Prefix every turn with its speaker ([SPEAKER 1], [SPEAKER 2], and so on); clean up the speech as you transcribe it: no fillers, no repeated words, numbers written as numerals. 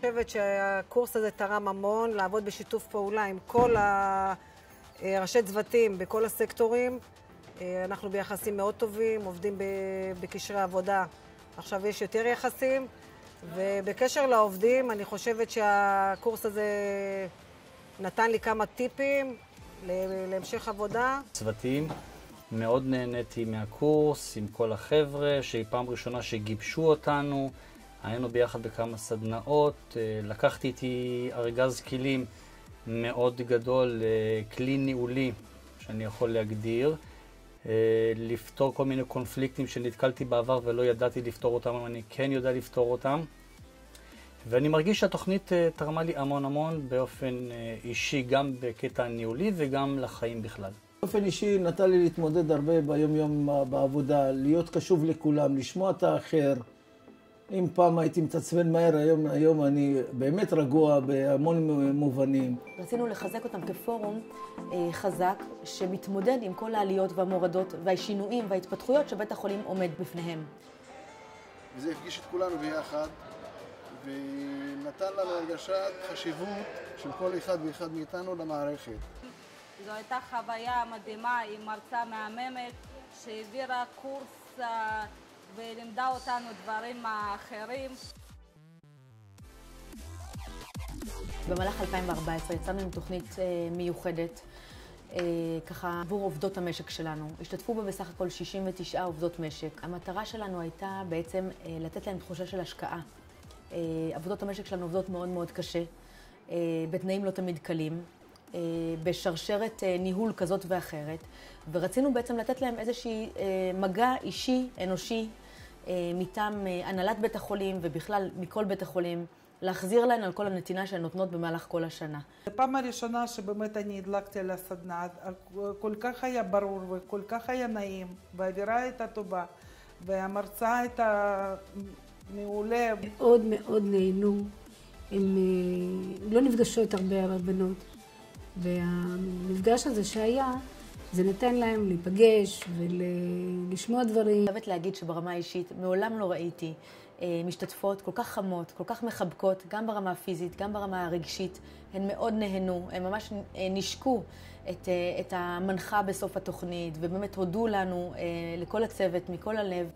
[SPEAKER 1] אני חושבת שהקורס הזה תרם המון, לעבוד בשיתוף פעולה עם כל ראשי צוותים בכל הסקטורים. אנחנו ביחסים מאוד טובים, עובדים בקשרי עבודה. עכשיו יש יותר יחסים, ובקשר לעובדים אני חושבת שהקורס הזה נתן לי כמה טיפים להמשך עבודה.
[SPEAKER 2] צוותים, מאוד נהניתי מהקורס עם כל החבר'ה, שהיא פעם ראשונה שגיבשו אותנו. היינו ביחד בכמה סדנאות, לקחתי איתי ארגז כלים מאוד גדול, כלי ניהולי שאני יכול להגדיר, לפתור כל מיני קונפליקטים שנתקלתי בעבר ולא ידעתי לפתור אותם, אבל אני כן יודע לפתור אותם. ואני מרגיש שהתוכנית תרמה לי המון באופן אישי, גם בקטע ניהולי וגם לחיים בכלל.
[SPEAKER 3] באופן אישי נתן לי להתמודד הרבה ביום בעבודה, להיות קשוב לכולם, לשמוע את האחר. אם פעם הייתי מתעצבן מהר, היום אני באמת רגוע בהמון מובנים.
[SPEAKER 4] רצינו לחזק אותם כפורום חזק שמתמודד עם כל העליות והמורדות והשינויים וההתפתחויות שבית החולים עומד בפניהם.
[SPEAKER 5] וזה הפגיש את כולנו ביחד ונתן לנו הרגשת חשיבות של כל אחד ואחד מאיתנו למערכת.
[SPEAKER 6] זו הייתה חוויה מדהימה עם מרצה מהממת שהעבירה קורס ולימדה אותנו דברים אחרים.
[SPEAKER 4] במהלך 2014 יצאנו עם תוכנית מיוחדת, ככה עבור עובדות המשק שלנו. השתתפו בה בסך הכל 69 עובדות משק. המטרה שלנו הייתה בעצם לתת להם תחושה של השקעה. עבודות המשק שלנו עובדות מאוד קשה, בתנאים לא תמיד קלים, בשרשרת ניהול כזאת ואחרת, ורצינו בעצם לתת להם איזושהי מגע אישי, אנושי, מטעם הנהלת בית החולים ובכלל מכל בית החולים, להחזיר להן על כל הנתינה שהן נותנות במהלך כל השנה.
[SPEAKER 7] הפעם הראשונה שבאמת אני הדלקתי על הסדנה, כל כך היה ברור וכל כך היה נעים, והאווירה הייתה טובה, והמרצה הייתה מעולה.
[SPEAKER 8] מאוד נהנו, הם לא נפגשות הרבה הבנות, והמפגש הזה שהיה, זה נתן להם להיפגש ולשמוע דברים.
[SPEAKER 4] אני חייבת להגיד שברמה האישית מעולם לא ראיתי משתתפות כל כך חמות, כל כך מחבקות, גם ברמה הפיזית, גם ברמה הרגשית. הן מאוד נהנו, הן ממש נשקו את המנחה בסוף התוכנית, ובאמת הודו לנו, לכל הצוות, מכל הלב.